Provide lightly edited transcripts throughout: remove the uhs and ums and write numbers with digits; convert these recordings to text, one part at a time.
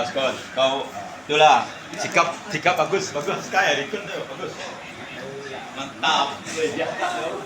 Skon, kau itulah sikap bagus kayak ikut tuh bagus. Mantap, biasa tuh.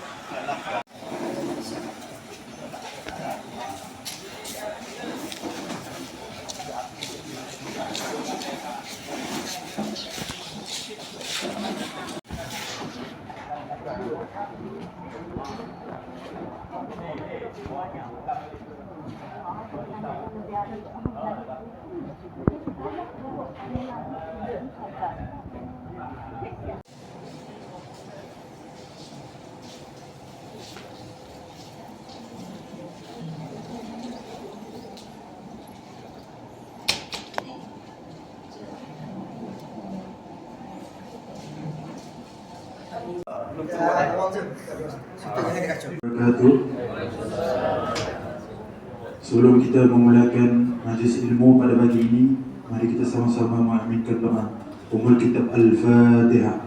Sebelum kita memulakan majlis ilmu pada pagi ini, mari kita sama-sama mengaminkan doa Ummul Kitab Al-Fatihah.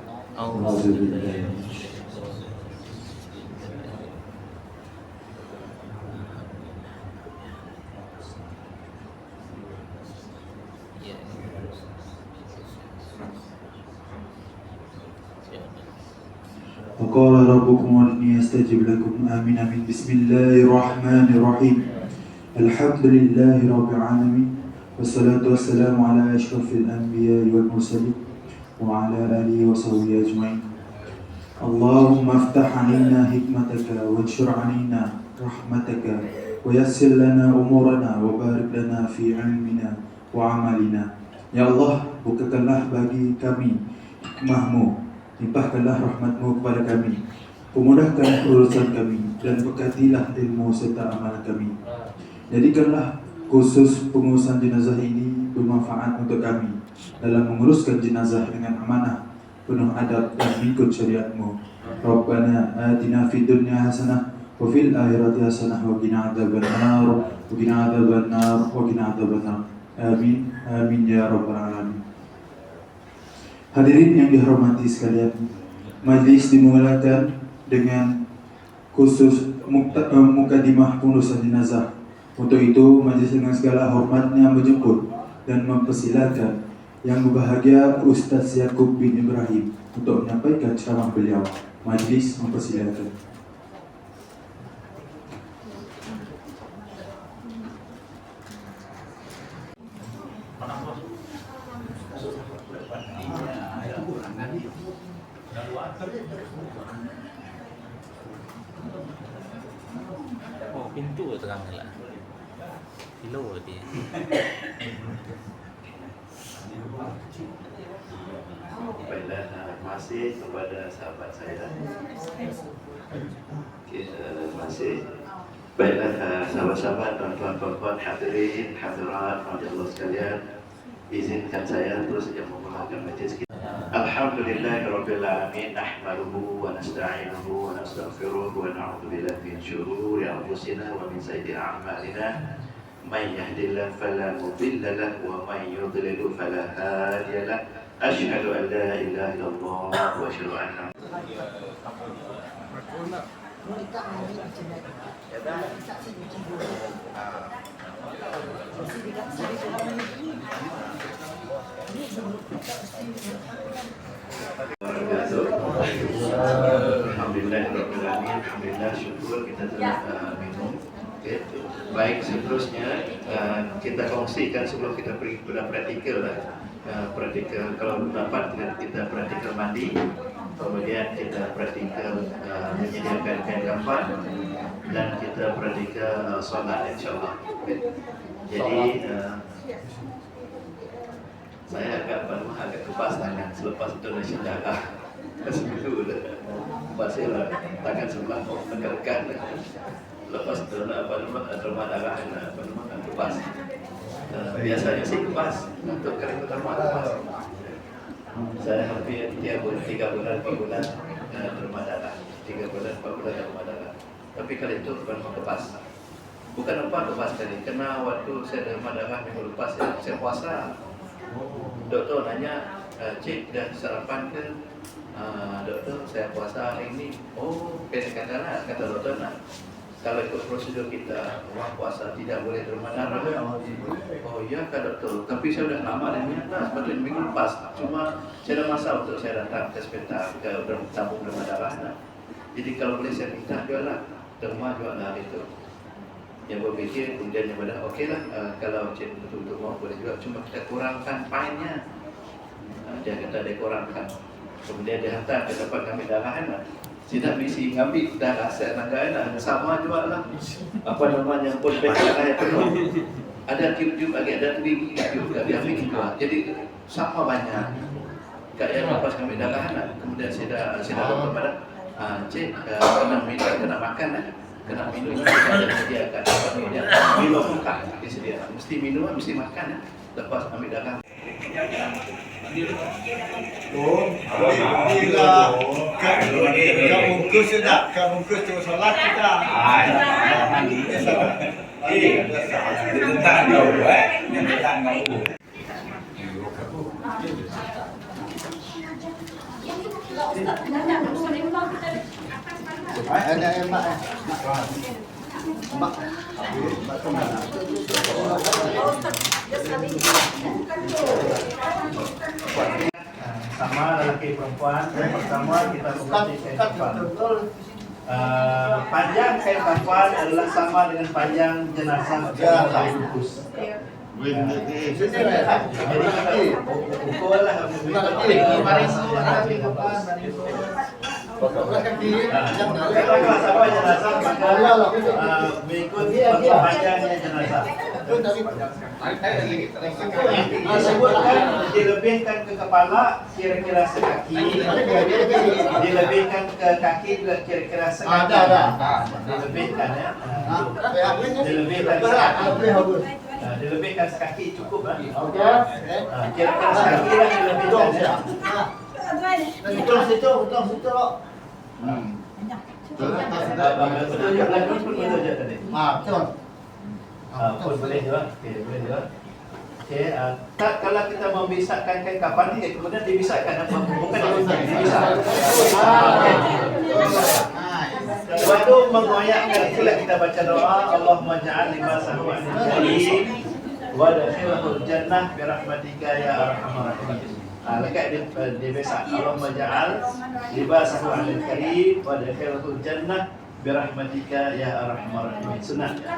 وقال ربكم ادعوني استجب لكم آمين آمين بسم الله الرحمن الرحيم الحمد لله رب العالمين والصلاة والسلام على أشرف الأنبياء والمرسلين وعلى آله وصحبه أجمعين اللهم افتح علينا حكمتك وانشر علينا رحمتك ويسر لنا أمورنا وبارك لنا في علمنا وعملنا. Ya Allah, bukakanlah bagi kami hikmah-Mu, limpahkanlah rahmat-Mu kepada kami, pemudahkan urusan kami, dan berkatilah ilmu serta amalan kami. Jadikanlah khusus pengurusan jenazah ini bermanfaat untuk kami dalam menguruskan jenazah dengan amanah, penuh adab dan mengikut syariat-Mu. Rabbana atina fid dunya hasanah wa fil akhirati hasanah wa qina adzabannar wa qina adzabannar wa qina adzabannar. Amin amin ya rabbal alamin. Hadirin yang dihormati sekalian, majlis dimulakan dengan khusus mukadimah pengurusan jenazah. Untuk itu, majlis dengan segala hormatnya menjemput dan mempersilakan yang berbahagia Ustaz Yaakob bin Ibrahim untuk menyampaikan ceramah beliau. Majlis mempersilakan. Oh, pintu terang lah. Kilo dia. Baiklah, terima kasih kepada sahabat saya. Terima kasih. Baiklah, sahabat-sahabat, tuan-tuan, hadirin, hadirat, Allah sekalian, izinkan saya terus saja memulakan majlis kita. Alhamdulillahirabbil alamin, nahmaduhu wa nasta'inuhu wa nastaghfiruh wa na'udzu billahi min syururi anfusina wa min sayyiati a'malina. May yahdihillahu fala mudilla lahu wa may yudlil fala hadiya lahu. Asyhadu an la ilaha illallah wa asyhadu anna Alhamdulillah, syukur kita telah minum. Okay. Baik, seterusnya kita kongsikan sebelum kita pergi kepada praktikal lah. Praktikal kalau dapat kita praktikal mandi, kemudian kita praktikal menyediakan kain kafan, dan kita praktikal solat insyaAllah. Okay. Jadi saya agak kepas tangan selepas itu nasi darah. Sebelum pasirlah tangan sebelah menekan. Lepas itu terma darah kepas. Biasanya sih kepas untuk kering terma kepas. Saya hampir 3 bulan 4 bulan terma darah, 3 bulan 4 bulan terma darah. Tapi kali itu bukan kepas. Bukan lupa lepas tadi, karena waktu saya derma darah minggu lepas saya puasa. Doktor nanya, cik dah sarapan ke? Doktor saya puasa hari ini. Oh, katakanlah kata doktor nak. Kalau ikut prosedur kita, orang puasa tidak boleh derma darah. Oh iya kak doktor, tapi saya sudah lama dah niat lah, sepatutnya minggu lepas. Cuma saya ada masa untuk saya datang ke hospital, ke tabung derma darah. Jadi kalau boleh saya minta juga lah, derma juga lah itu. Yang berpikir kemudian yang pada okey lah, kalau cik betul-betul mau boleh juga, cuma kita kurangkan painnya. Dia kata dia kurangkan, kemudian dia hantar ke tempat kami darah lah. Tidak mesti ngambil darah saya nak sama juga lah. Apa namanya pun darah yang penuh. Ada tiup-tiup lagi, ada tinggi tiup tak dia ambil keluar. Jadi sama banyak. Kat yang lepas kami darah lah. Kemudian saya dah kepada cik kena makan lah. Kena minum kita ada sediakan minum makan disediakan. Mesti minum, mesti makan lepas ambil darah. Kamu bungkus sudah, kamu bungkus tu solat kita. Tentang kau, tentang kau. Ada emak, mak kemana? Sama lelaki perempuan. Yang pertama kita mengikuti kain kafan. Panjang kain kafan adalah sama dengan panjang jenazah dalam bungkus. Jadi kita pukul lah. Kalau sama jenazah maka mengikuti panjangnya jenazah. Sebutkan dilebihkan ke kepala kira-kira sekaki, dilebihkan ke kaki juga kira-kira sekaki. Dilebihkan ya. Dilebihkan sekaki cukup lah. Kira-kira sekaki lah dilebihkan ya. Betul situ. Betul lagi pun betul je tadi. Betul. Pun boleh juga. Okey, boleh juga. Okey, kalau kita membisakkan kain kafan ni, kemudian dibisakkan apa? Bukan dibisak. Waktu mengoyakkan itulah kita baca doa, Allahumma ja'al libasahu al-karim wa dakhilahul jannah bi rahmatika ya arhamar rahimin. Lekat dia besak, Allahumma ja'al libasahu al-karim wa dakhilahul jannah bi rahmatika ya arhamar rahimin. Sunat ya.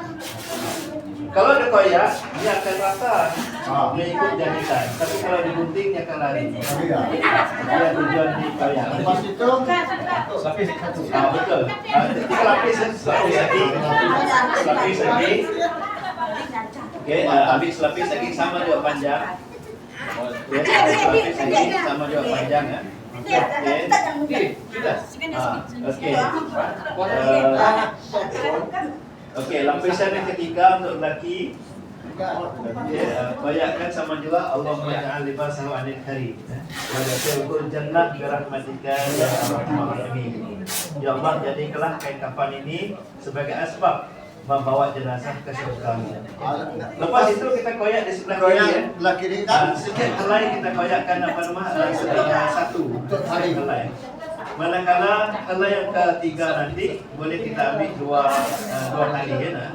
Kalau dia koyak, dia akan rata mengikut jahitan. Tapi kalau digunting, dia akan lari. Dia tujuan di koyak. Lepas itu, lapis satu. Betul. Tiga lapis lagi. Lapis lagi. Okey, habis lapis lagi sama juga panjang. Lapis lagi sama juga panjang ya. Okey, sudah. Okey. Okey, lapisan yang ketiga untuk lelaki. Bayangkan sama juga Allahumma ja'al libasahu 'anil karim wa dakhilahul jannah bi rahmatika ya arhamar rahimin. Ya Allah, jadikanlah kain kafan ini sebagai asbab membawa jenazah ke surga. Lepas itu kita koyak di sebelah kiri ya. Setiap helai kita koyakkan apa nama satu untuk helai. Manakala helai yang ketiga nanti boleh kita ambil dua kali ya.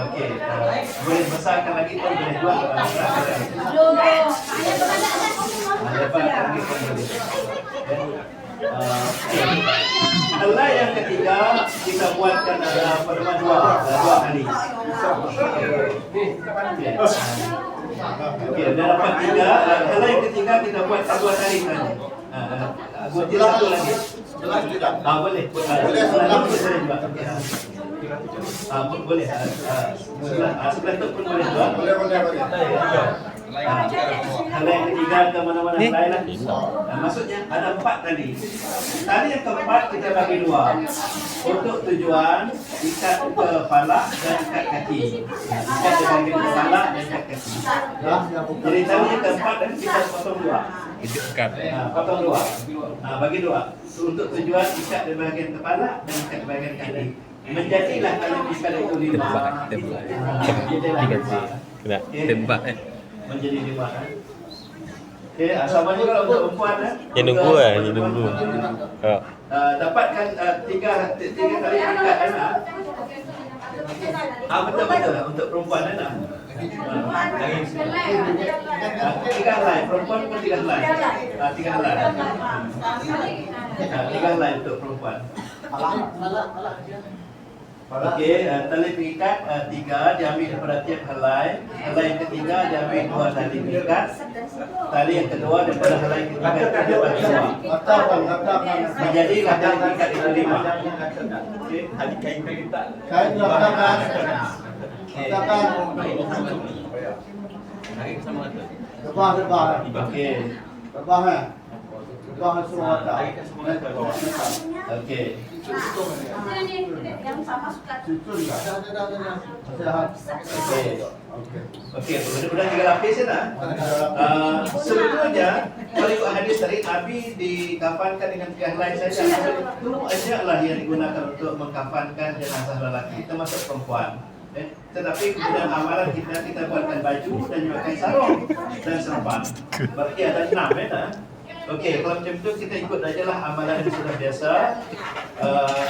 Okey, boleh besarkan lagi pun boleh dua besarkan lagi. Lepas lagi pun boleh. Helai yang ketiga kita buatkan apa nama dua kali. Okey, dah dapat tiga. Helai yang ketiga kita buat dua kali saja. Buat satu lagi. Boleh. Boleh juga. Boleh. Sebelah tu pun boleh juga. Boleh. Helai yang ketiga ke mana-mana lain lah. Maksudnya ada 4 tali. Tali yang keempat kita bagi dua. Untuk tujuan ikat kepala dan ikat kaki. Ikat di bahagian kepala dan ikat kaki. Jadi tali yang keempat dan kita potong dua. Potong dua. Bagi dua. Untuk tujuan ikat di bahagian kepala dan ikat di bahagian kaki. menjadilah tali pikat itu 5. Tembak. Jadilah Diganti. 5. Kena tembak Menjadi 5 kan. Okey, sama juga untuk perempuan Yang nunggu yang nunggu. Oh. Dapatkan 3 kali pikat betul untuk perempuan tiga helai, perempuan pun 3 helai. 3 helai. 3 helai untuk perempuan. Okey, tali pikat 3 diambil daripada tiap helai. Helai yang ketiga diambil 2 tali pikat. Tali yang kedua daripada helai yang ketiga diambil 2. Menjadilah tali pikat itu 5. Okey, tali kain pikat. Kain letakkan. Letakkan. Rebah. Okey. Rebah semua letak. Okey. Yang sama suka Susun tak? Okey, mudah-mudahan 3 lapis ya nak. Sebetulnya kalau ikut hadis tadi Nabi dikafankan dengan 3 helai saja. Itu ajalah yang digunakan untuk mengkafankan jenazah lelaki termasuk perempuan. Tetapi kemudian amalan kita buatkan baju dan juga kain sarung dan serban. Berarti ada 6 ya nak. Okey, kalau macam tu kita ikut ajalah amalan yang sudah biasa.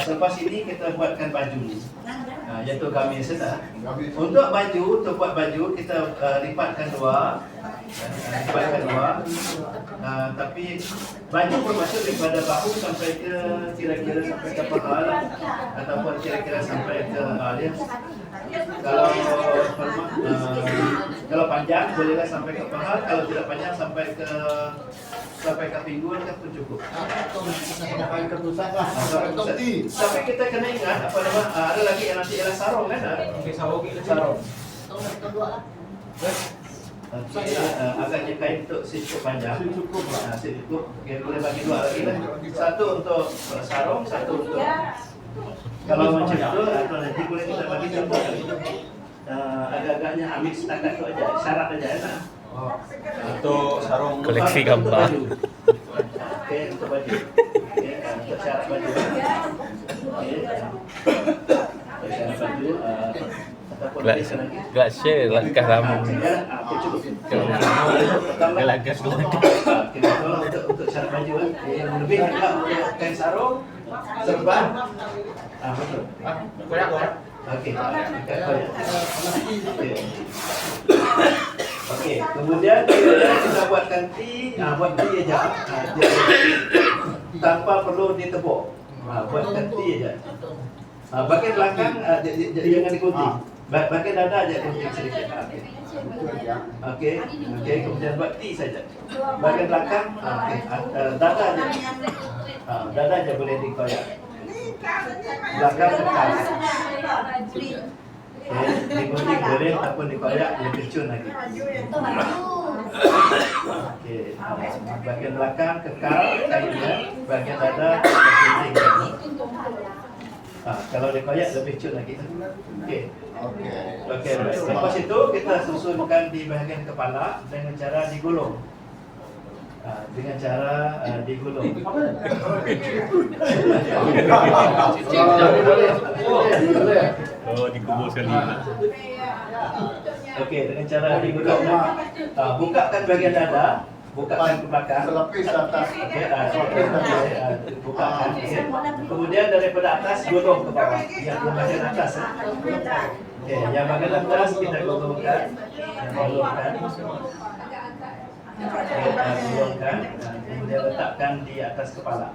Selepas ini kita buatkan baju. Iaitu gamis ya. Untuk baju, untuk buat baju kita lipatkan 2. Tapi baju bermaksud daripada bahu sampai ke kira-kira sampai ke paha ataupun kira-kira sampai ke kalau panjang bolehlah sampai ke paha, kalau tidak panjang sampai ke pinggul kan pun cukup. Kain ketusan lah. Tapi kita kena ingat ada lagi yang nanti ialah sarung kan? Sarung. Agaknya kain untuk cukup panjang. Cukup. Okey, boleh bagi 2 lagi lah. Satu untuk sarung, satu untuk. Kalau macam tu atau nanti boleh kita bagi contoh. Agak-agaknya ambil setakat tu aja, syarat aja ya. Untuk sarung Koleksi gambar. Okey, untuk baju. Okey, untuk syarat baju. Okey. Untuk syarat baju ataupun Gak share langkah ramu. Gelak gas. Kita tolong untuk syarat baju lebih juga untuk kain sarung, serban. Betul. Okey. Okey, kemudian kita buatkan T, buat T aja. Tanpa perlu ditepuk. Buatkan T aja. Bahagian belakang jangan digunting. Bahagian dada aja gunting sedikit. Okey, kemudian buat T saja. Bahagian belakang, dada aja. Dada aja boleh dikoyak. Belakang tekan. Digunting boleh ataupun dikoyak lebih cun lagi. Okey, bahagian belakang kekal kainnya, bahagian dada digunting. Kalau dikoyak lebih cun lagi. Okey. Okey. Lepas itu kita susunkan di bahagian kepala dengan cara digulung. Digulung. Oh, dikubur sekali. Okey, dengan cara digulung. Bukakan bahagian dada, bukakan ke belakang. Selapis atas. Bukakan. Kemudian daripada atas gulung ke bawah. Yang bahagian atas. Okey, yang bahagian atas kita gulungkan. Gulungkan, kemudian letakkan di atas kepala.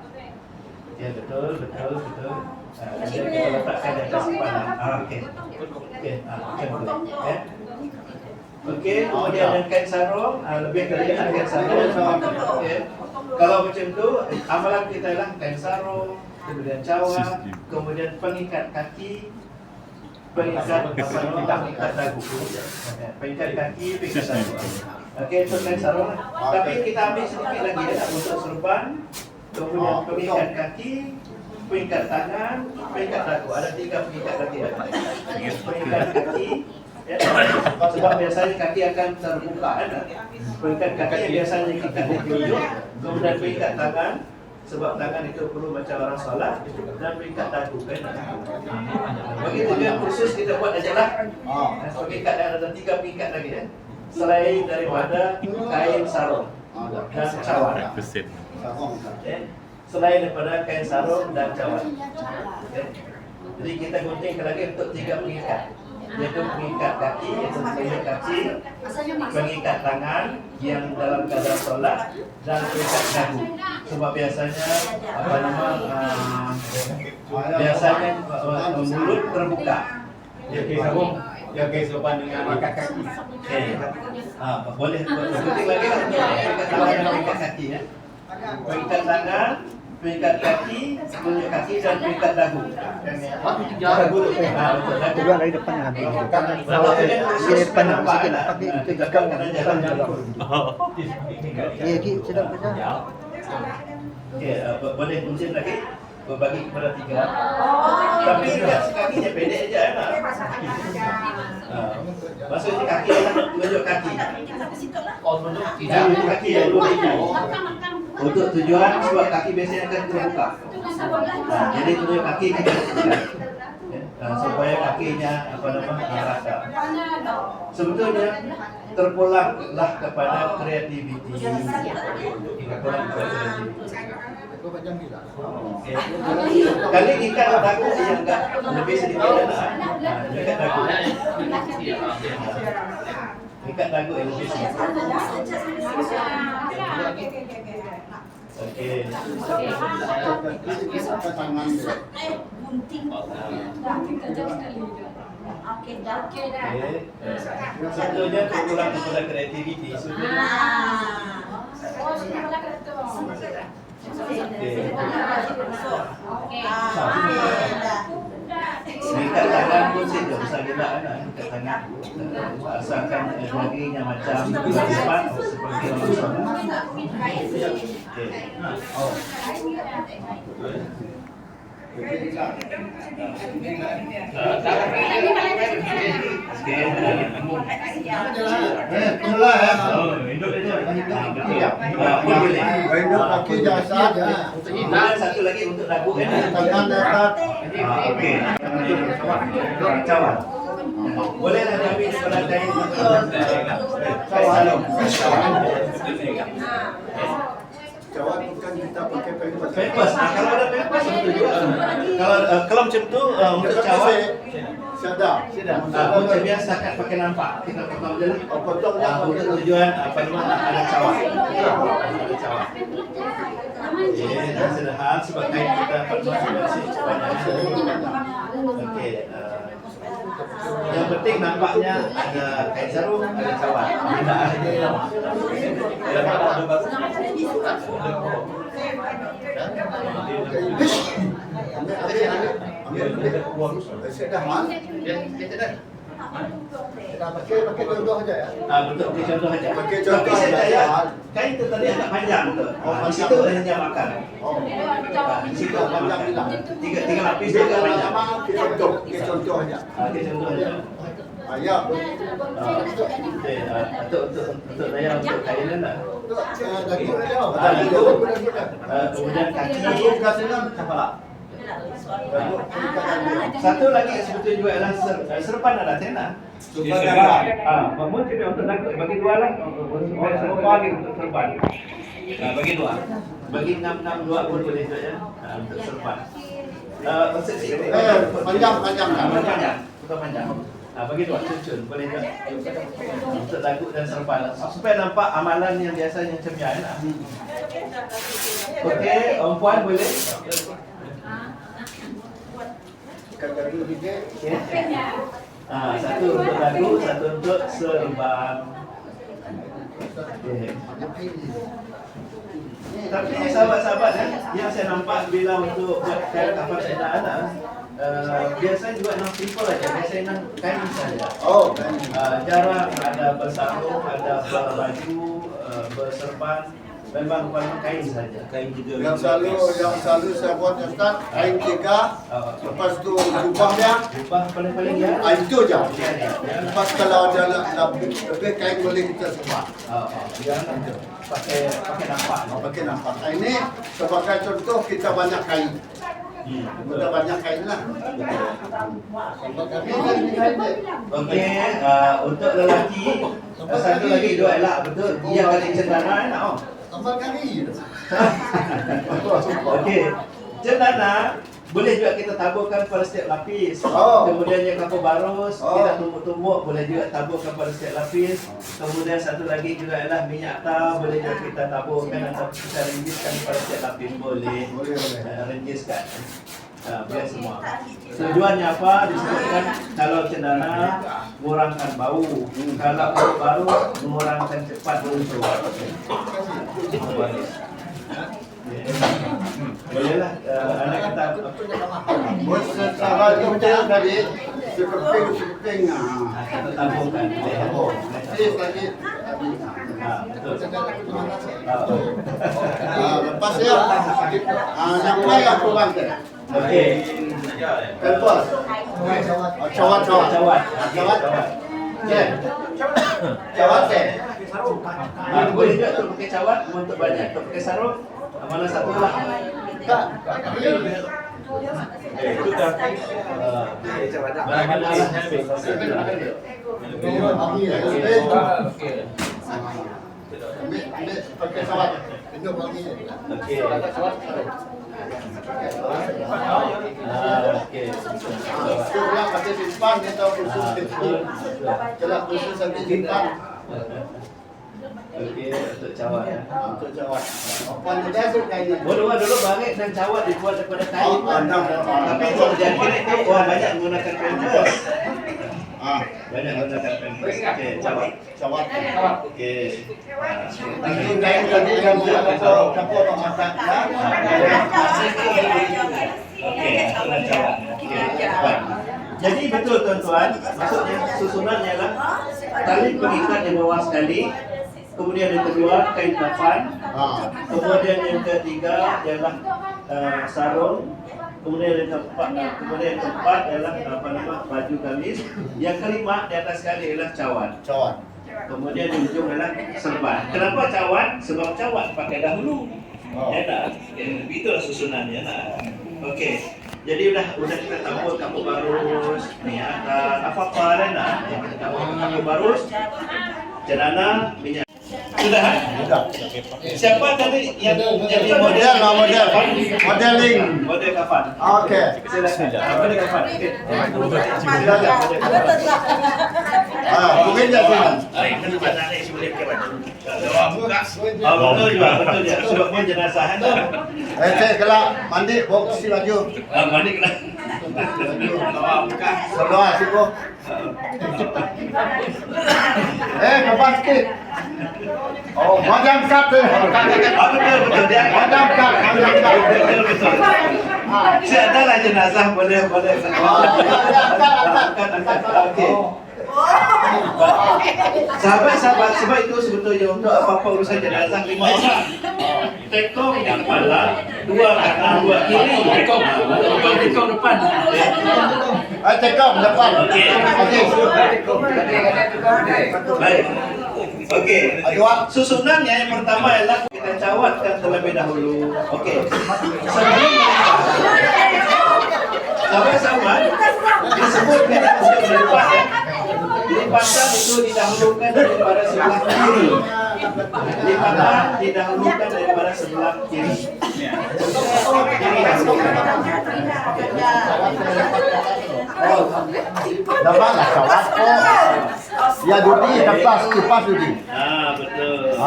Okey, betul. Kemudian kita letakkan di atas kepala. Okey, macam tu. Okey, kemudian dengan kain sarung, lebih kelihatan kain sarung. Okey. Kalau macam tu, amalan kita ialah kain sarung, kemudian cawan, kemudian pengikat kaki, pengikat dagu. Pengikat kaki, pengikat dagu. Okey, itu kain sarung. Tapi kita ambil sedikit lagi untuk serban, kemudian pengikat kaki, pengikat tangan, pengikat dagu. Ada 3 pengikat lagi. Pengikat kaki. Sebab biasanya kaki akan terbuka. Pengikat kaki biasanya kita tunjuk, kemudian pengikat tangan, sebab tangan itu perlu macam orang solat dan mengikat dagu kan. Bagi tujuan khusus kita buat ajalah. Pengikat dan ada 3 pengikat lagi ya. Selain daripada kain sarung dan cawan. Kusit. Okay. Selain daripada kain sarung dan cawan. Okay. Jadi kita gunting lagi untuk 3 pengikat. Yaitu pengikat kaki, iaitu pengikat kaki, pengikat tangan yang dalam keadaan solat dan pengikat dagu. Sebab biasanya mulut terbuka. Yang kehidupan dengan ikat kaki. Boleh gunting lagi lah untuk pengikat tangan dan pengikat kaki ya. Pengikat tangan, pengikat kaki, tunjuk kaki dan pengikat dagu. Dagu untuk dagu. Duluan dari depan kan. Di depan sikit tapi itu gagal kan. Ya, sedap saja. Okey, boleh gunting lagi berbagi kepada 3. Tapi ikat kakinya pendek aja enak. Maksudnya kaki tunjuk kaki. Tidak, kaki yang dua ini. Untuk tujuan sebab kaki biasanya akan terbuka. Jadi tunjuk kaki kita supaya kakinya rata. Sebetulnya terpulanglah kepada kreativiti. Kali ikat dagu yang enggak lebih sedikit ikat dagu. Ikat dagu yang lebih sedikit. Okey. Sebetulnya terpulang kepada kreativiti. Ikat tangan pun situ bisa kita ikat tangan. Asalkan laginya macam cepat seperti Kaki dasar ya. Satu lagi untuk dagu kan. Tangan datar. Okey. Cawan. Bolehlah diambil daripada kain salong. Cawan bukan kita pakai pempas. Pempas. Kalau ada pempas betul juga. Kalau macam tu untuk cawan Sedap. macam biasa kan pakai nampak. Kita potong je. Potong je. Untuk tujuan apa nama ada cawan. Ada cawan. Sederhana sebab kain kita potong banyak. Okey. Yang penting nampaknya ada kain sarung, ada cawan. Tidak ada bagus. Sedap man. Pakai contoh aja ya. Betul, pakai contoh aja. Pakai contoh Tapi saya aja. kain itu tadi agak panjang tu. Di situ hanya makan. Di situ panjang bilang. Tiga lapis juga panjang. Pakai contoh aja. Pakai contoh aja. Ya. Untuk daya untuk kain lah. Dagu aja. Kemudian kaki. Kasihnya kepala. Satu lagi sebetulnya juga adalah serpan ada tena. Mungkin untuk bagi 2 lah. Bagi untuk serpan. Bagi 2. Bagi 6 2 pun boleh saja untuk serpan. Panjang. Panjang. Bagi 2 cucun boleh juga. Untuk dagu dan serpan. Supaya nampak amalan yang biasanya cemian. Okey, puan boleh. Dagu juga. Satu untuk dagu, satu untuk serban. Tapi sahabat-sahabat yang saya nampak bila untuk buat kain kafan anak-anak, biasanya juga yang simple aja. Biasanya yang kain saja. Jarang ada bersarung, ada berbaju, berserban. memang kain saja. Kain juga. Yang selalu saya buat Ustaz, kain 3, lepas tu jubahnya, Jubah paling-paling ya. itu je. Lepas kalau ada lebih kain boleh kita sebar. Jangan pakai nampak. Pakai nampak. Ini sebagai contoh kita banyak kain. Kita banyak kain lah. Okey, untuk lelaki satu lagi dua elak betul. Dia kali cendana enak oh. Tambah kari. Okey. Cendana boleh juga kita taburkan pada setiap lapis. Oh. Kemudiannya kapur barus, kita tumbuk-tumbuk boleh juga taburkan pada setiap lapis. Kemudian satu lagi juga ialah minyak tar, boleh juga kita taburkan atau kita rengiskan pada setiap lapis boleh. Rengiskan. Boleh semua. Tujuannya apa? Disebutkan kalau cendana mengurangkan bau, kalau kapur barus mengurangkan cepat runtuh. Bolehlah anak kata Bos secara kita tadi sekeping taburkan. Please lagi. Lepas ya, yang lain aku bantu. Okey. Lepas, cawat. Ya, cawat ya. Boleh juga tu pakai cawat, untuk banyak tu pakai sarung. Mana satu lah? Itu dah. Mana Pakai cawat. Minum lagi. okey. Okey. Sebelah pakai simpan kita khusus kecil. Kalau khusus nanti simpan Okey, untuk cawat ya. untuk cawat. Apa dia tu kain? Dulu barik dan cawat dibuat daripada kain. Tapi kalau jadi itu banyak menggunakan pempes. Banyak menggunakan pempes. Okey, cawat. Okey. Nanti kain tadi yang kapur masak. Okey, itulah cawat. Okey. Jadi betul tuan-tuan, maksudnya susunannya adalah tali pengikat yang bawah sekali, kemudian yang kedua kain kafan, kemudian yang ketiga ialah sarung, kemudian yang keempat ialah baju gamis, yang kelima di atas sekali ialah cawan. Kemudian di ujung adalah serban. Kenapa cawan? Sebab cawan pakai dahulu. Ya tak? Itulah susunannya nak. Okey. Jadi udah kita tabur kapur barus, minyak apa-apa dah nak. Kita tabur kapur barus, cendana, minyak. Sudah? Siapa tadi yang jadi modeling? Model kafan. Okey. Silakan. Model kafan. Mungkin dia sini. Betul juga. Sebab pun jenazah kan. Saya kelak mandi bawa kursi baju. Mandi kena. Sebelah situ. Kepas sikit. Oh, macam kat tu. Betul dia. Macam kat. Betul. Si adalah jenazah boleh. Angkat. Okey. Sahabat, sebab itu sebetulnya untuk apa-apa urusan jenazah 5 orang. Tekong di kepala, 2 kanan, 2 kiri. Tekong depan. Tekong depan. Okey. Baik. Okey. Susunannya yang pertama ialah kita cawatkan terlebih dahulu. Okey. Sebelum sama-sama disebutkan untuk melipat ya. Lipatan itu didahulukan daripada sebelah kiri. Lipatan didahulukan daripada sebelah kiri. Kiri dahulukan. Dapatlah cawat. Ya Dudi, dapat kipas Dudi. Betul.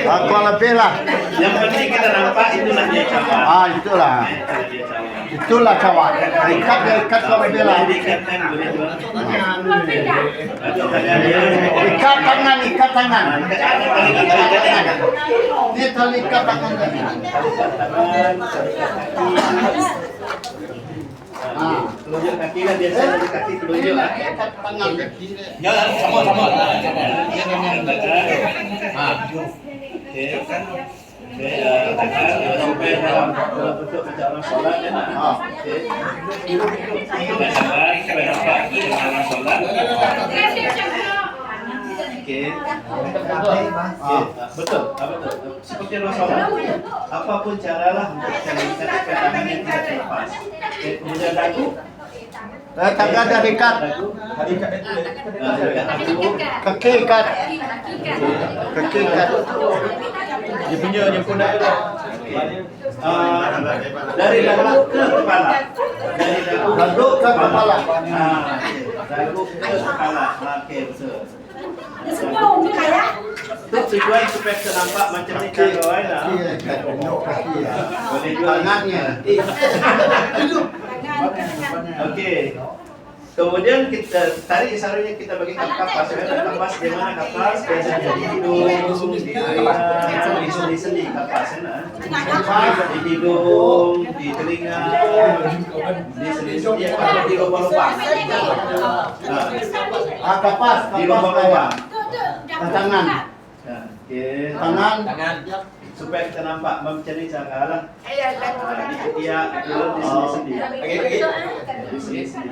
Aku lebih lah. Yang penting kita nampak itulah dia cawat. Itulah. Itulah cawat. Ikat kalau lebih lah. Dikatkan boleh juga. Ikat tangan. Ini tali ikat tangan. Telunjuk kaki lah biasanya di kaki telunjuk. Tangan kaki. Ya, sama. Okey. Okey, tangan supaya dalam bentuk macam orang solat kan. Okey. Tangan supaya nampak macam orang solat. Okey. Betul. Betul. Seperti orang solat. Apapun caralah untuk mencapai tangan yang tidak terlepas. Okey, kemudian dagu. Tangan dah dekat. Kaki ikat. Kaki ikat. Dia punya pundak tu. Dari dagu ke kepala. Dari Dagu ke kepala. Dagu ke kepala. Okey, betul. Semua orang kaya. Tujuan supaya kita nampak macam ni kalau ada. Kaki. Boleh juga Tangannya. Okey. Kemudian kita tarik sarungnya, kita bagi kapas. Kapas di mana kapas? Biasanya di hidung, di telinga, di sendi kapas ya. Di hidung, di telinga, di sendi-sendi atau di lubang-lubang. Kapas. Di lubang-lubang. Tangan. Okey. Tangan. Supaya kita nampak macam ni cara lah. Di ketiak, di sendi-sendi. Di sendi-sendi.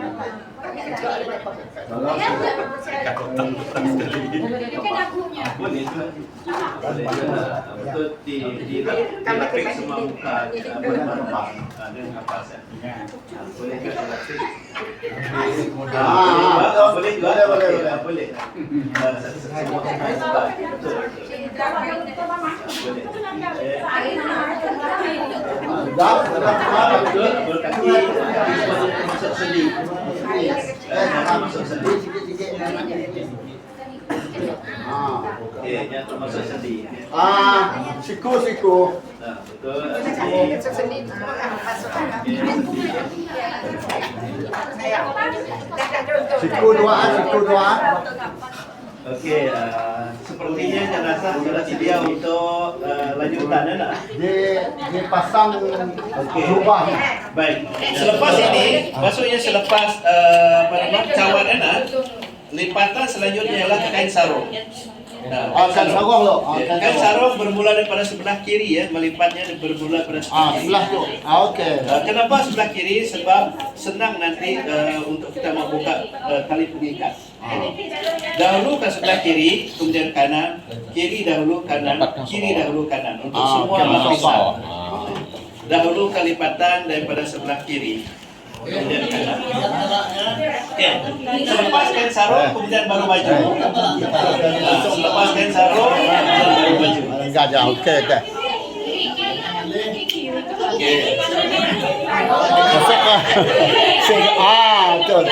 Boleh juga. Betul di lapik semua muka dengan kapas ya. Boleh ke lapik? Boleh juga. Boleh. Kaki masuk sendi. Masuk sendi. Okey, yang termasuk sendi. Siku. Betul. Siku dua. Okey, sepertinya jenazah sudah sedia untuk lanjutan ya nak? Dipasang jubah. Baik. Selepas ini, maksudnya selepas cawan nak, lipatan selanjutnya ialah kain sarung. Kain sarung lo. Kain sarung bermula daripada sebelah kiri ya, melipatnya bermula pada sebelah kiri. Sebelah tu. Okey. Kenapa sebelah kiri? Sebab senang nanti untuk kita membuka tali pengikat. Dahulu ke sebelah kiri, kemudian kanan, kiri dahulu kanan, kiri dahulu kanan untuk semua lapisan. Dahulu kelipatan daripada sebelah kiri, kemudian kanan. Okey. Selepas kain sarung, kemudian baru baju. Selepas kain sarung, baru baju. Gajah. Okey. Masuk ke. Betul.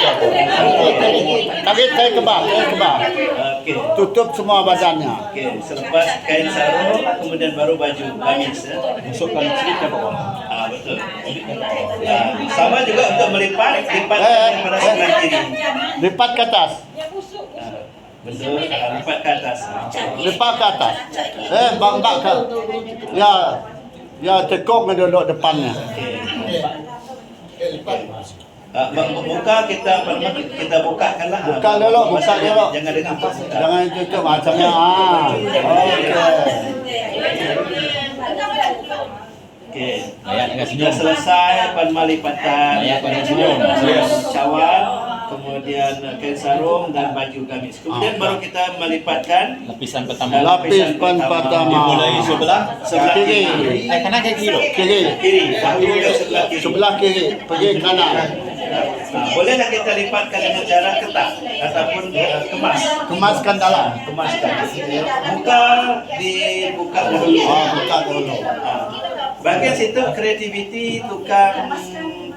Tarik kebal. Okey. Tutup semua badannya. Okey, selepas kain sarung, kemudian baru baju gamis ya. Masukkan sedikit ke bawah. Betul. Sama juga untuk melipat pada sebelah kiri. Lipat ke atas. Betul, lipat ke atas. Lipat ke atas. Bangkak ke. Ya tekuk duduk depannya. Buka kita bukakanlah. Buka dulu. Jangan ditutup. Jangan ditutup macamnya. Okey. Sudah selesai penmalipatan, cawan, kemudian kain sarung dan baju gamis. Kemudian baru kita melipatkan Lapisan pertama. Lapis pertama. Dimulai sebelah kiri. Kanan ke kiri? Kiri. Dahulu ke sebelah kiri. Sebelah kiri. Pergi kanan. Bolehlah kita lipatkan dengan cara ketat ataupun kemas. Kemaskan dalam. Kemaskan. Dibuka dahulu. Buka dulu. Bagian situ kreativiti tukang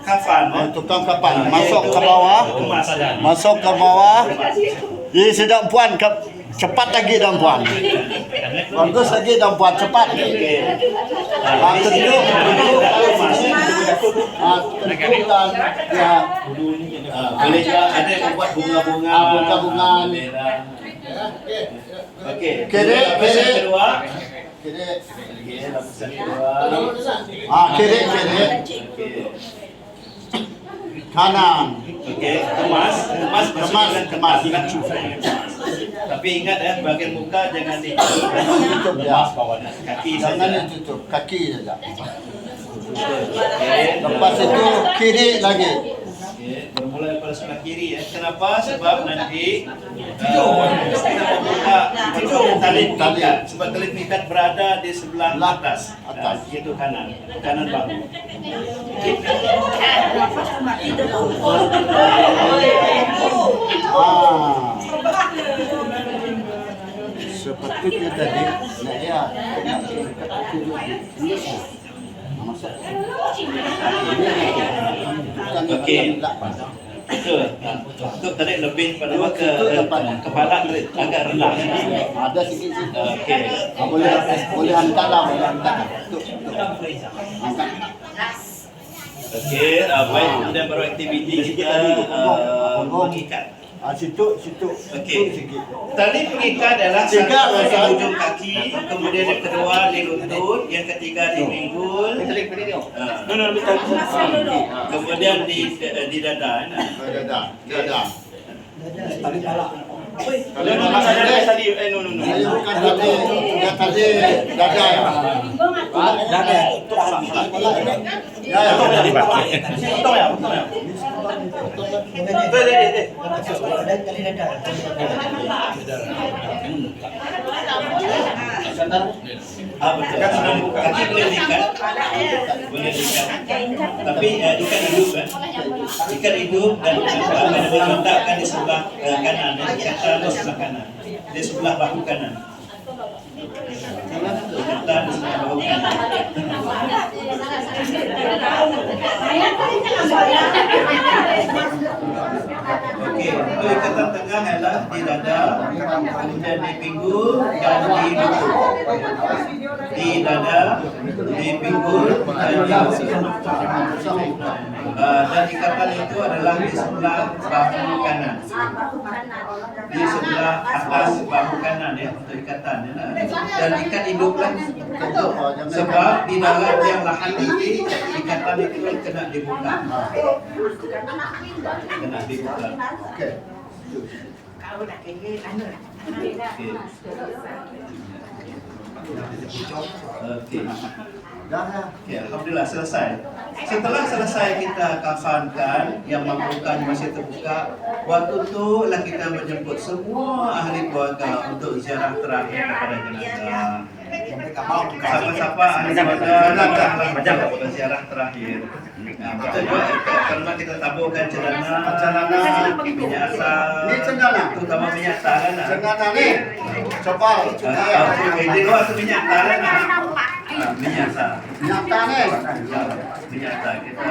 kafan. Tukang kapan. Masuk ke bawah. Kemas. Masuk ke bawah. Jadi sedang puan cepat lagi dan puan. Bagus lagi dan puan cepat. Tunjuk dan ya. Boleh juga ada yang membuat bunga-bunga. Bunga-bungaan. Okey. Kiri. Kedua. Kiri. Lapisan kedua. Kiri. Kanan. Okey, kemas. Tapi ingat ya, bagian muka jangan Tutup ya. kaki Jangan saja. ditutup, kaki saja. Okey. Lepas itu kiri lagi. Okey, bermula daripada sebelah kiri ya. Kenapa? Sebab nanti kita membuka tali pengikat. Sebab tali pengikat berada di sebelah atas. Iaitu kanan. Kanan bahu. Seperti tadi, nah ya, Okey. Betul. Untuk tarik lebih pada ke kepala agak rendah. ada sikit-sikit. Okey. Boleh angkat lah, boleh angkat. Angkat. Okey, baik. Kemudian baru aktiviti kita mengikat. Situ. Okey. Tali pengikat adalah Tiga, satu di Ustaz. ujung kaki, kemudian yang kedua di lutut, yang ketiga di pinggul. Kemudian di dada. Dada. Tadi dada ya. Betul. Kaki boleh diikat. Tapi ikat hidup kan. Ikat hidup dan letakkan di sebelah kanan dan ikatan di sebelah kanan. Di sebelah bahu kanan. Ikatan di sebelah bahu kanan. Okey, untuk ikatan tengah adalah di dada, kemudian di pinggul dan di lutut. Di dada, di pinggul dan di lutut. Dan ikatan itu adalah di sebelah bahu kanan. Di sebelah atas bahu kanan ya, untuk ikatan ya. Dan ikat hiduplah sebab di dalam yang lahan tinggi ikatan itu kena dibuka. Kena dibuka. Okey. Okey. Okey, alhamdulillah selesai. Setelah selesai kita kafankan yang memerlukan masih terbuka, waktu itu lah kita menjemput semua ahli keluarga untuk ziarah terakhir kepada jenazah. Siapa-siapa ahli keluarga datanglah untuk ziarah terakhir. Nah, betul juga karena kita taburkan celana, minyak asam, Ini celana. terutama minyak tanah. Celana ni. Coba. Di luar tu minyak tanah. Minyak asam. Nyata ni. Minyak asam kita.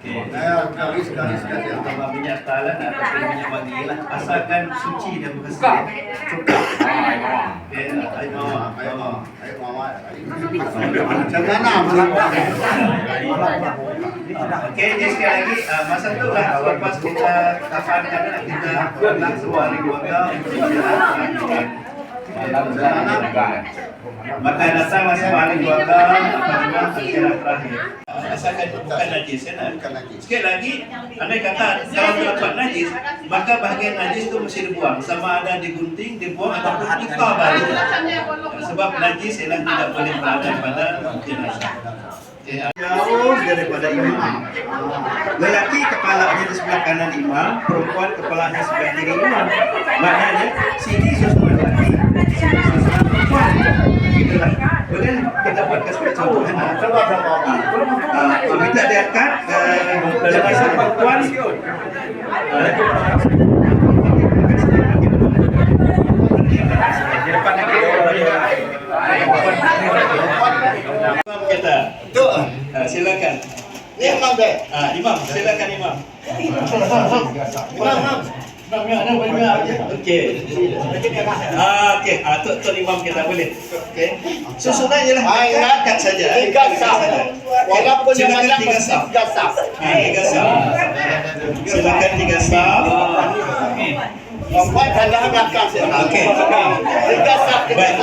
Garis. Tambah minyak talan atau minyak wangi lah. Asalkan suci dan bersih. Cukup. Air mawar. Celana. Okey, jadi sekali lagi masa tu lah lepas kita kafankan kita undang semua ahli keluarga untuk berziarah. Maka datanglah semua ahli keluarga untuk berziarah terakhir. Asalkan itu bukan najis kan? Sekali lagi, andai kata kalau terdapat najis, maka bahagian najis itu mesti dibuang. Sama ada digunting, dibuang ataupun dikau balik. Sebab najis ialah tidak boleh berada pada jenazah. Jauh daripada imam. Lelaki kepalanya di sebelah kanan imam, perempuan kepalanya sebelah kiri imam. Maknanya sini susun lelaki, sini susun perempuan. Itulah. Boleh kita buatkan sebagai contoh. Kita diangkat jenazah perempuan. Di depan lagi. Kita. Silakan. Imam deh. Imam, silakan imam. Okey. Okey, tu imam kita boleh. Okey. Susunan jelah dekat saja. Tiga saf. Walaupun yang banyak tiga mesti saf. tiga saf. Tiga saf. Silakan tiga saf. Perempuan anda belakang. Okey. Tiga saf. Baik.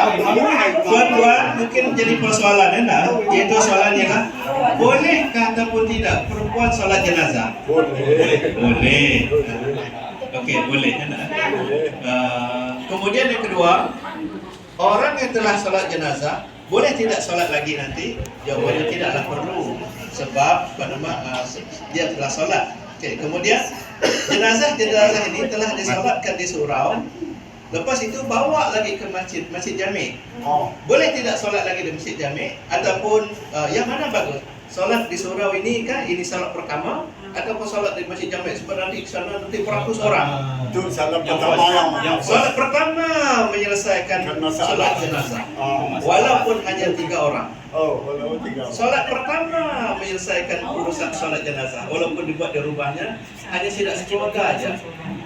Tuan-tuan, mungkin jadi persoalan iaitu soalannya lah. Bolehkah ataupun tidak perempuan solat jenazah? Boleh. Okey, boleh kan? Kemudian yang kedua, orang yang telah solat jenazah boleh tidak solat lagi nanti? Jawabannya tidaklah perlu, sebab dia telah solat. Okey, kemudian jenazah ini telah disolatkan di surau. Lepas itu bawa lagi ke masjid jami'. Boleh tidak solat lagi di masjid jami'? Ataupun yang mana bagus? Solat di surau ini kan ini solat pertama ataupun solat di masjid jami'? Sebab nanti ke sana nanti beratus orang. Itu salah pertama yang Solat pertama menyelesaikan solat jenazah. Walaupun hanya 3 orang. walaupun 3. Solat pertama menyelesaikan urusan solat jenazah. Walaupun dibuat di rumahnya hanya tidak sekeluarga aja.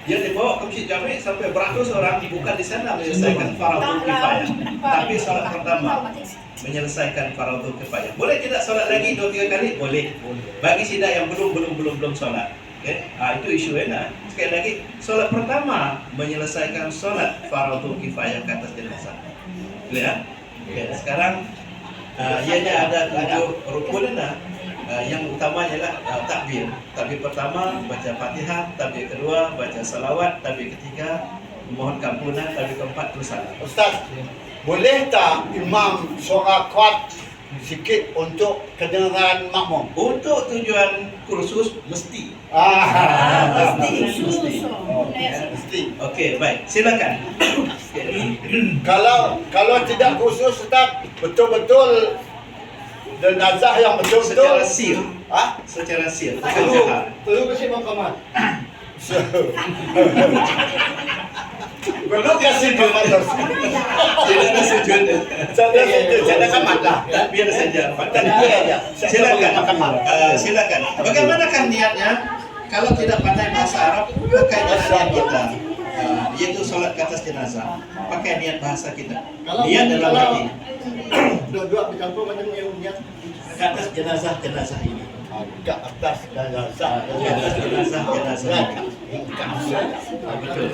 Dia dibawa ke masjid jami' sampai beratus orang, bukan di sana menyelesaikan fardhu kifayah, tapi solat pertama menyelesaikan fardhu kifayah. Boleh tidak solat lagi 2-3 kali? Boleh. Bagi sidak yang belum solat. Okay? Itu isu enak. Sekali lagi, solat pertama menyelesaikan solat fardhu kifayah ke atas jenazah. Lihat. Okay. Sekarang ianya ada 7 rukun yang utamanya adalah takbir. Takbir pertama baca Fatihah, takbir kedua baca salawat, takbir ketiga mohon kampunan, takbir keempat terus salam. Ustaz, boleh tak imam suara kuat sikit untuk kedengaran makmum? Untuk tujuan kursus mesti. Mesti. Okey, baik. Silakan. Kalau tidak khusus Ustaz, betul-betul jenazah yang betul-betul Secara sil. Secara sil. perlu kasih makaman. Perlu kasih makaman. Tidak ada sujud. Saya kamat lah. Biar saja. Silakan. Silakan. Bagaimanakah niatnya? Kalau tidak pandai bahasa Arab, pakai niat kita. Yaitu solat ke atas jenazah. Pakai niat bahasa kita. Niat dalam hati. Dua-dua di kampung macam yang niat Ke atas jenazah ini. ke atas jenazah. Ke atas jenazah ini. Betul.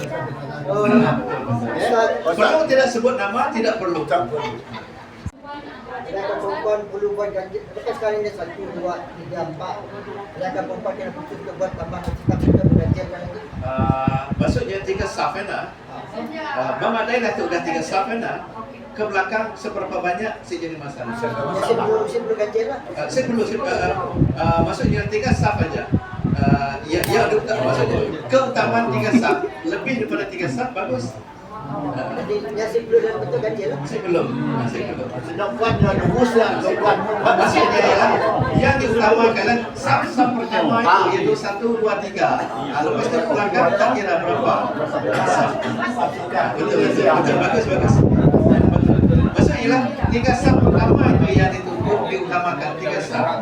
Perlu tidak sebut nama, tidak perlu. Adakah perempuan perlu buat ganjil? Adakah sekarang ini 1, 2, 3, 4? Adakah perempuan yang perlu kita buat tambah kita berganjil lagi? Maksudnya 3 saf memadai lah tu dah 3 saf ke belakang seberapa banyak sejadi masalah. Saya perlu ganjil lah. Maksudnya 3 saf aja. Maksudnya keutamaan 3 saf lebih daripada 3 saf bagus. Jadi saya perlu dan betul ganjil lah. Masih belum. Sedang buat lurus lah, buat Maksudnya ialah yang diutamakan saf pertama itu 1, 2, 3. Lepas itu pelanggan tak kira berapa. Betul. Bagus. Maksudnya ialah 3 saf pertama itu yang diutamakan 3 saf.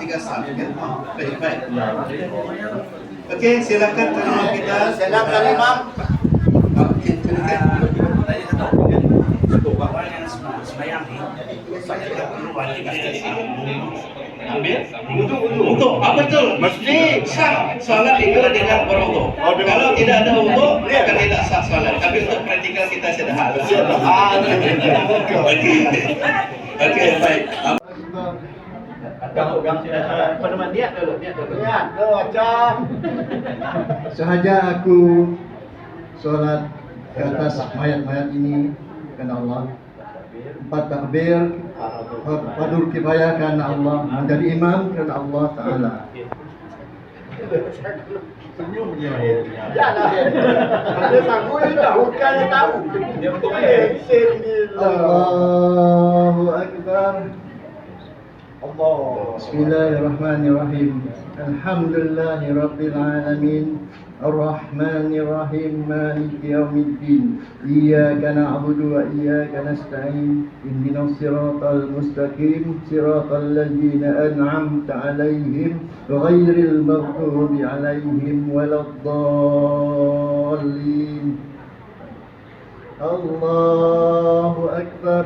Kan? Baik. Okey, silakan terima kita. Silakan Imam. Untuk apa betul? Mesti sah solat itu dengan berwudu. Kalau tidak ada wudu, maka tidak sah solat. Tapi untuk praktikal kita sudah harus. Okey, baik. Peneman niat dulu. Sahaja aku solat ke atas mayat-mayat ini karena Allah, 4 takbir, fardhu kifayah karena Allah, menjadi imam karena Allah Ta'ala. Senyumnya. Dia sanggup tahu kan tahu. Dia betul. Allahu Akbar. Allah. Bismillahirrahmanirrahim. Alhamdulillahi Rabbil Alamin. الرحمن الرحيم مالك يوم الدين إياك نعبد وإياك نستعين اهدنا الصراط المستقيم صراط الذين أنعمت عليهم غير المغضوب عليهم ولا الضالين الله أكبر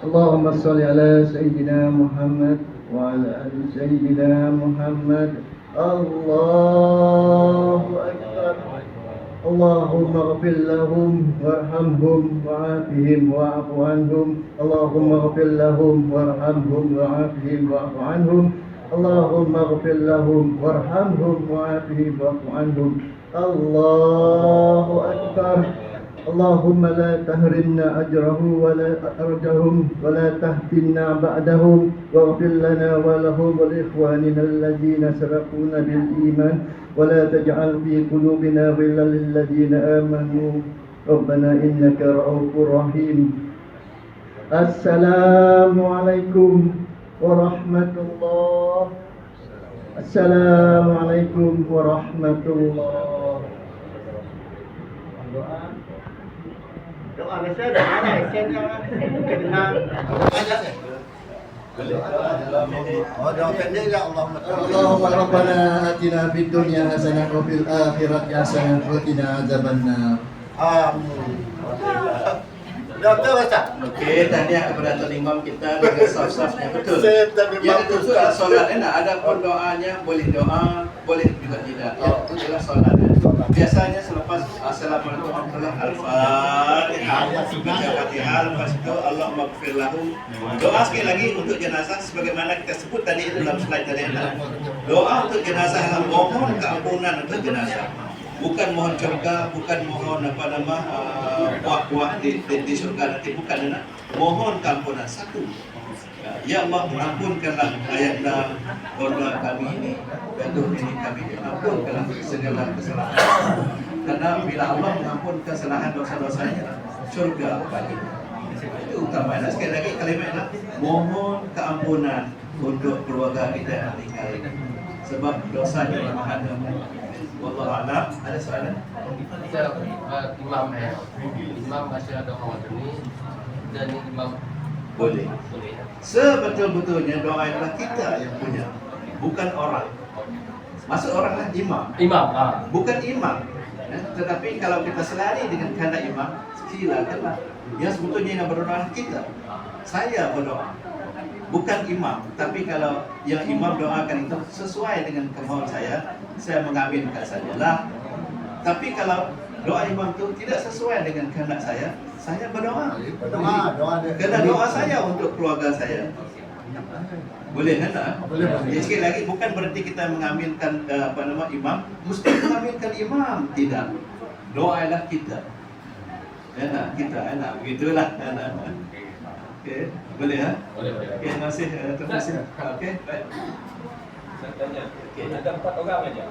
اللهم صل على سيدنا محمد وعلى آل سيدنا محمد الله أكبر اللهم اغفر لهم وارحمهم وعافهم واعف عنهم اللهم اغفر لهم وارحمهم وعافهم واعف عنهم اللهم اغفر لهم وارحمهم وعافهم واعف عنهم. الله أكبر. اللهم لا تحرمنا أجره ولا أرجهم ولا تفتنا بعدهم واغفر لنا ولهم ولإخواننا الذين سبقونا بالإيمان ولا تجعل في قلوبنا غلا للذين آمنوا ربنا إنك رؤوف رحيم. السلام عليكم ورحمة الله. السلام عليكم ورحمة الله. Doa biasa dah ada esenya kedengar. Doa pendek ya اللهم ربنا آتنا في الدنيا حسنة وفي الآخرة حسنة وقنا عذاب النار. Amin. Doktor Ustaz. Okey, tahniah kepada Tuan Imam kita dengan saf-safnya betul. Yang itu adalah solat. Ada pun doanya boleh doa, boleh juga tidak. Itu adalah solat. Biasanya selepas Assalamualaikum warahmatullahi wabarakatuh, baca Fatihah, lepas itu Allahumma ighfir lahum. Doa sekali lagi untuk jenazah sebagaimana kita sebut tadi itu dalam slide tadi. Doa untuk jenazah adalah mohon keampunan untuk jenazah. Bukan mohon syurga, bukan mohon puak-puak di syurga nanti, bukan. Mohon keampunan satu. Ya Allah, ampunkanlah ayatlah doa kami ini, gaduh ini kami, ampunkanlah segala kesalahan. Karena bila Allah mengampunkan kesalahan dosa-dosanya, syurga bagi. Itu utamanya. Sekali lagi kalimatnya, mohon keampunan untuk keluarga kita yang tinggal ini. Sebab dosanya yang maha ampun. Wallahu a'lam. Ada soalan? Imam Imam masih ada orang ini dan imam boleh. Sebetul-betulnya doa adalah kita yang punya, bukan orang. Maksud orang lah imam. Bukan imam. Tetapi kalau kita selari dengan kehendak imam, silakanlah. Yang sebetulnya yang berdoa kita. Saya berdoa. Bukan imam, tapi kalau yang imam doakan itu sesuai dengan kemauan saya mengaminkan sajalah. Tapi kalau doa imam itu tidak sesuai dengan kehendak saya berdoa. Kerana doa saya untuk keluarga saya. Boleh kan? Boleh. Jadi sekali lagi bukan berarti kita mengaminkan imam, mesti mengaminkan imam, tidak. Doa adalah kita. Enak kita, enak begitulah. Okey, boleh ha? Boleh. Okey, terima kasih. Terima kasih. Okey, baik. Saya tanya, ada 4 orang aja.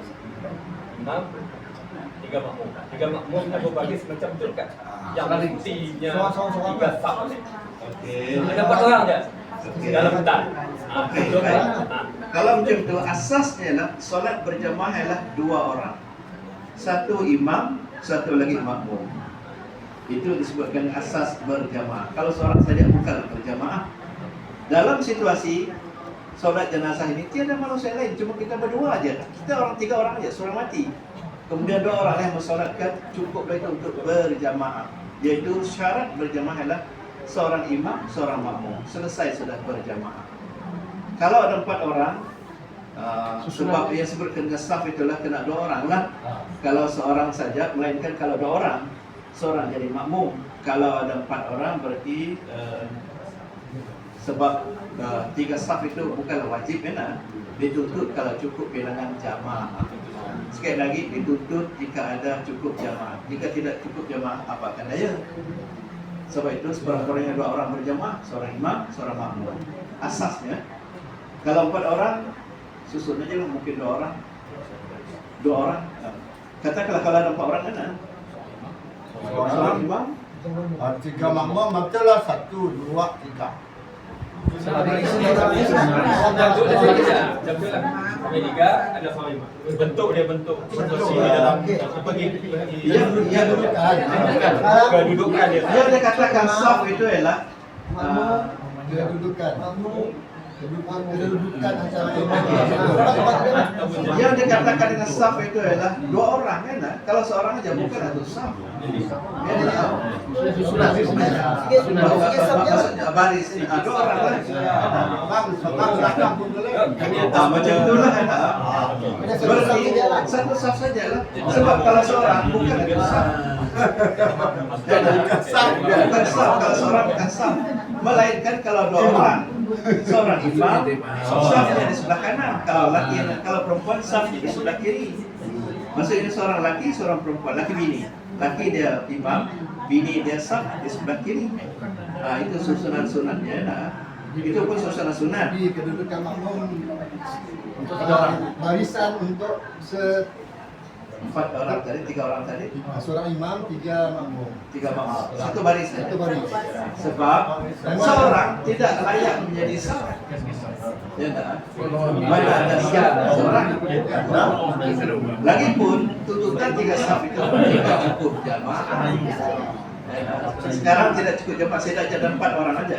Imam, 3 makmum. 3 makmum aku bagi semacam betul kan? Yang intinya 3 saf. Okey. Ada 4 orang aja. Dalam hutan. Betul kan? Kalau macam itu asasnya adalah solat berjamaah adalah 2 orang. Satu imam, satu lagi makmum. Itu disebutkan asas berjamaah. Kalau seorang saja bukan berjamaah. Dalam situasi solat jenazah ini tiada manusia lain, cuma kita berdua aja. Kita orang 3 orang aja, seorang mati. Kemudian 2 orang yang bersolatkan, cukup itu untuk berjamaah. Yaitu syarat berjamaah adalah seorang imam, seorang makmum. Selesai sudah berjamaah. Kalau ada 4 orang, sebab yang sebutkan dengan saf itulah kena 2 orang lah. Kalau seorang saja, melainkan kalau 2 orang, seorang jadi makmum. Kalau ada 4 orang berarti sebab 3 saf itu bukanlah wajib, dituntut kalau cukup bilangan jamaah. Sekali lagi dituntut jika ada cukup jamaah. Jika tidak cukup jamaah, apa akan daya? Sebab itu sekurang-kurangnya 2 orang berjamaah, seorang imam, seorang makmum. Asasnya kalau 4 orang susun aja lah, mungkin 2 orang. 2 orang. Katakanlah kalau ada 4 orang kan? Seorang imam, 3 makmum betul lah 1, 2, 3. Ada suami bentuk dia bentuk sini dalam kedudukan dia. Dia katakan saf itu ialah Kedudukan yang dikatakan dengan saf itu adalah 2 orang kan? Kalau seorang aja bukan satu saf. Baris 2 orang lah. Macam itulah kan? Berarti satu saf saja lah. Sebab kalau seorang bukan satu saf. Bukan saf, kalau seorang bukan saf. Melainkan kalau dua orang, seorang imam, safnya di sebelah kanan. Kalau perempuan safnya di sebelah kiri. Maksudnya seorang laki, seorang perempuan, laki bini. Laki dia imam, bini dia saf di sebelah kiri. Itu susunan sunatnya. Itu pun susunan sunat. Di kedudukan makmum untuk barisan untuk 4 orang tadi, 3 orang tadi. seorang imam, 3 makmum. 3 makmum. Satu baris. Satu baris. Sebab seorang tidak layak menjadi saf. Ya tak? Mana ada saf seorang. Lagipun tuntutan 3 saf itu tidak cukup jamaah. Sekarang tidak cukup jamaah, saya ada 4 orang aja.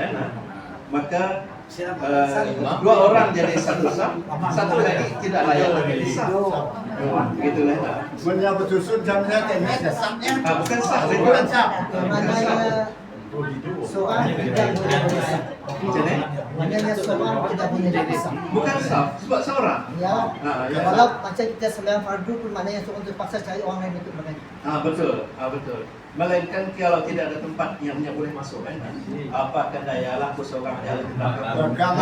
Maka 2 orang jadi satu saf, satu lagi tidak layak menjadi saf. Begitulah. Benda bersusun jamnya tenis safnya. Bukan saf, Bukan saf. Seorang tidak boleh berisap. Maknanya seorang tidak boleh berisap. Bukan saf, sebab seorang. Ya. Ya. Kalau macam kita sembahyang fardu pun maknanya seorang terpaksa cari orang lain untuk mengaji. Betul, betul. Melainkan kalau tidak ada tempat yang boleh masuk kan. Apa daya lampu seorang jalan ke belakang.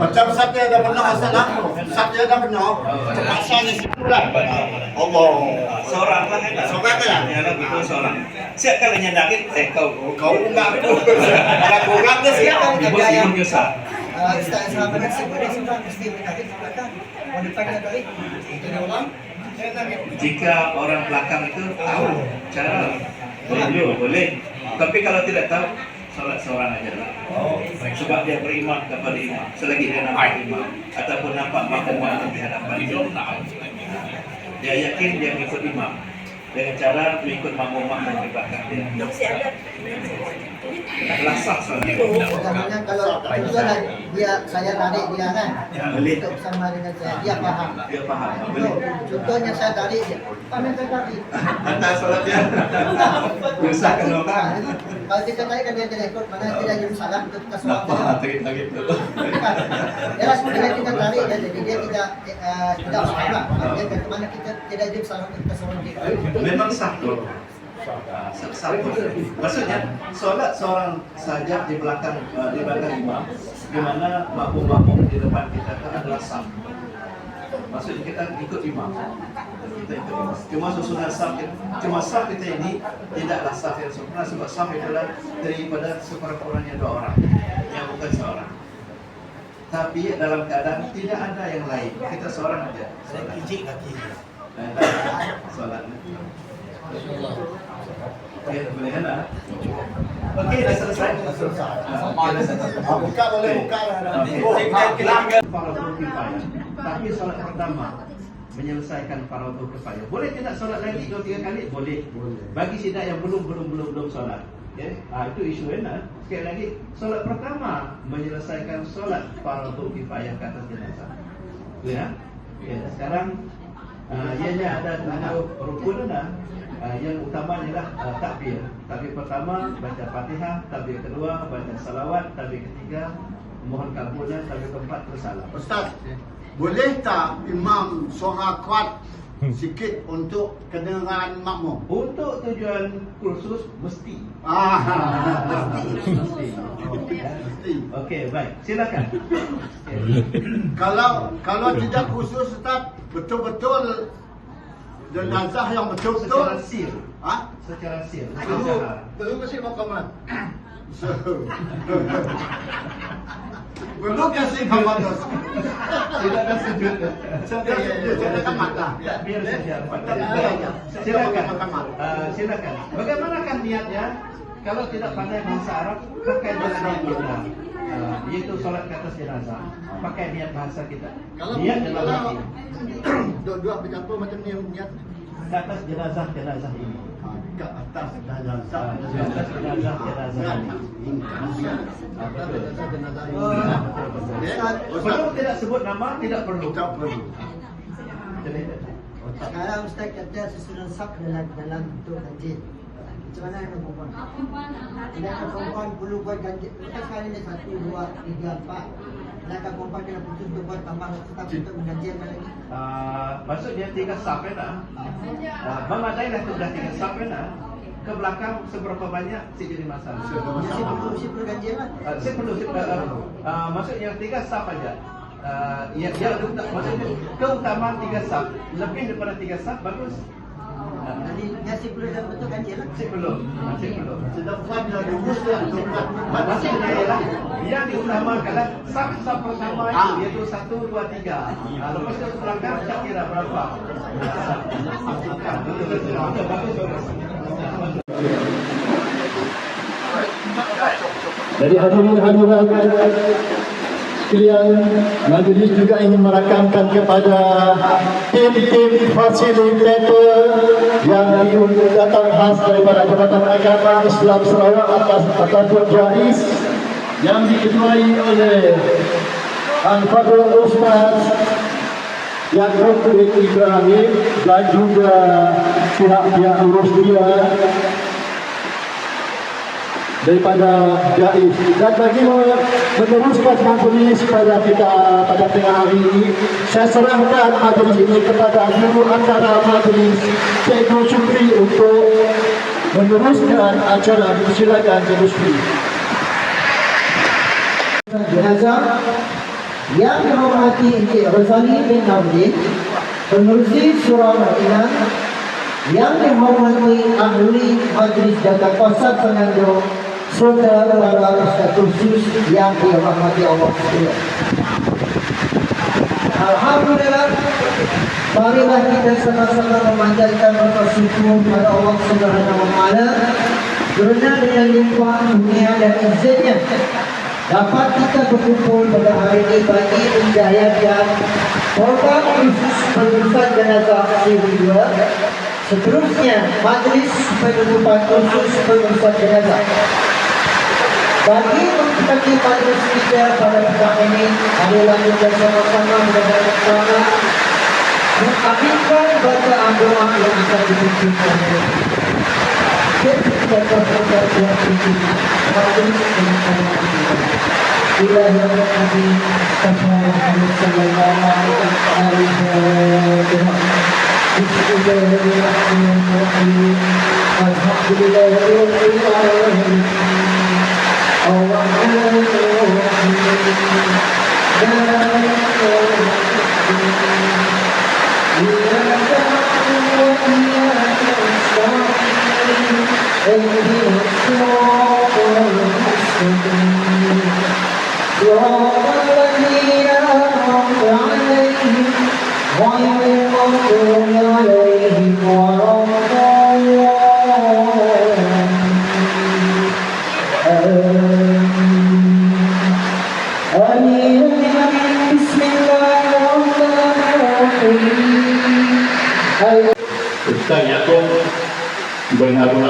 Macam sabda ada benar salah. Sabda ada benar. Terpaksa ni sebulan. Allah. Seorang lah kan. Seorang lah. Ya lah betul seorang. Siap kalau nyandakin kau enggak aku. Kalau kurang dia siap. Ibu biasa. Ustaz Islam benar sebenarnya seorang mesti mengaji di belakang. Orang depannya dari kita orang. Jika orang belakang itu tahu cara boleh. Tapi kalau tidak tahu, salat seorang aja lah. Sebab dia berimam kepada imam. Selagi dia nampak imam ataupun nampak makmum yang di hadapan dia yakin dia mengikut imam dengan cara mengikut makmum di belakang dia. Adalah sah soalnya. Namanya kalau tujuan dia saya tarik dia kan. Boleh. Untuk sama dengan saya dia faham. Dia faham. Boleh. Contohnya saya tarik dia. Paham saya tarik. Atas solat dia. Menyusahkan orang. Kalau kita tarik kan dia tidak ikut mana tidak jadi salah untuk kita semua. Tarik itu. Ya sebenarnya kita tarik dia jadi dia tidak salah. Dia bagaimana kita tidak jadi salah untuk kita semua. Memang sah tu. Sah. Maksudnya solat seorang saja di belakang imam, di mana makmum di depan kita itu adalah sah. Maksudnya kita ikut imam. Cuma susunan saf kita ini tidaklah saf yang sempurna sebab saf adalah daripada sekurang-kurangnya 2 orang yang bukan seorang. Tapi dalam keadaan tidak ada yang lain, kita seorang aja. Solat. Okey, boleh kan? Okey, dah selesai. Buka boleh buka. Fardhu kifayah. Tapi solat pertama menyelesaikan fardhu kifayah. Boleh tidak solat lagi 2-3 kali? Boleh. Bagi sidang yang belum solat. Okay? Itu isu enak. Sekali lagi, solat pertama menyelesaikan solat fardhu kifayah ke atas jenazah. Ya. Okay. Sekarang ianya ada 7 rukun dah. Yang utama ialah takbir. Takbir pertama baca Fatihah, takbir kedua baca salawat, takbir ketiga mohon kabulnya, takbir keempat bersalam. Ustaz, boleh tak imam suara kuat sikit untuk kedengaran makmum? Untuk tujuan kursus mesti. Mesti. Okey, baik. Silakan. Kalau tidak khusus Ustaz, betul-betul jenazah yang betul-betul Secara sir. Secara sir. Perlu kasih makaman. Belum kasih kamat. Tidak ada sujud. Saya mata. Biar saja. Silakan. Bagaimanakah niatnya? Kalau tidak pandai bahasa Arab, pakai bahasa kita. Yaitu solat ke atas jenazah. Pakai niat bahasa kita. Niat dalam hati. Dua bercampur macam ni niat. Ke atas jenazah ini. Ke atas jenazah. Ke atas jenazah ini. Perlu tidak sebut nama, tidak perlu. Sekarang Ustaz kata susunan saf dalam bentuk ganjil. Macam mana yang perempuan? Sedangkan perempuan perlu buat ganjil. Kita sekarang ni 1, 2, 3, 4. Sedangkan perempuan kena putus untuk buat tambah tetap untuk mengganjilkan lagi. Maksudnya 3 saf kan? Memadailah sudah 3 saf kan? ke belakang seberapa banyak sih jadi masalah. Si perganjian. Saya perlu maksudnya 3 saf aja. Maksudnya keutamaan 3 saf, lebih daripada 3 saf bagus. Jadi si perlu dan betul ganjian. Masih belum. Sudah puan dah lurus dah. Maksudnya ialah yang diutamakan saf pertama itu yaitu 1, 2, 3. Lepas itu belakang saya kira berapa? Jadi hadirin sekalian, majlis juga ingin merakamkan kepada tim-tim fasilitator yang datang khas daripada Jabatan Agama Islam Sarawak ataupun JAIS yang diketuai oleh Al-Fadhil Ustaz Yaakob Ibrahim dan juga pihak-pihak urus dia daripada JAIS. Dan bagi meneruskan majlis pada kita pada tengah hari ini, saya serahkan majlis ini kepada guru acara majlis Cikgu Syukri untuk meneruskan acara. Silakan Cikgu Syukri. Jenazah yang dihormati Encik Razali bin Nordin, Penerusi Surau Ma'inan, yang dihormati ahli majlis jaga kuasa pengandung, saudara para ustaz khusus yang dirahmati Allah sekalian. Alhamdulillah, marilah kita sama-sama memanjatkan rasa syukur kepada Allah Subhanahu wa taala kerana dengan limpahan dunia dan izinnya dapat kita berkumpul pada hari ini bagi menjayakan program khusus pengurusan jenazah C2. Seterusnya, majlis penutupan khusus pengurusan jenazah. Bagi mengikuti majlis kita pada petang ini, marilah kita sama-sama bersama mengaminkan bacaan doa yang akan dipimpin oleh kita berdoa yang tinggi. Majlis penutupan kita. Bismillahirrahmanirrahim. Bismillahirrahmanirrahim. Alhamdulillahirabbil alamin. Ar-Rahmanir-Rahim. Iyyaka na'budu wa iyyaka nasta'in. Ihdinas siratal mustaqim. Siratal ladzina an'amta 'alaihim ghairil maghdubi 'alaihim waladdallin. Amin. Bismillahirrahmanirrahim. Ustaz Yaakob bin Harun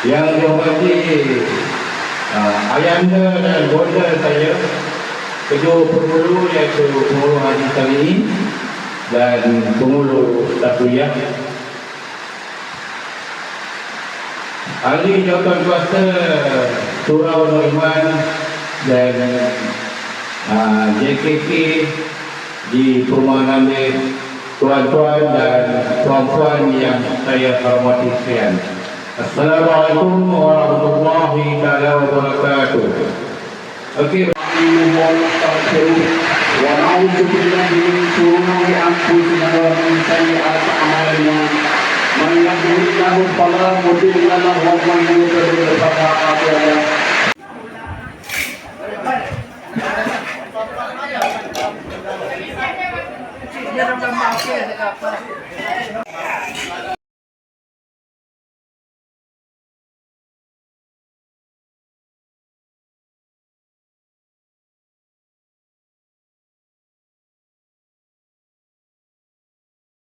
yang dihormati ayahanda dan bonda saya, kedua penghulu iaitu penghulu Haji Tani dan penghulu Takwiyah, ahli jawatan kuasa Surau Noiman dan JKK di Perumahan Amir, tuan-tuan dan puan-puan yang saya hormati sekalian. Assalamualaikum warahmatullahi wabarakatuh. Okey. Wa na'udzu billahi min shururi anfusina wa min sayyi'ati a'malina. Man yahdihillahu fala mudilla lahu wa man yudlil fala hadiya lahu.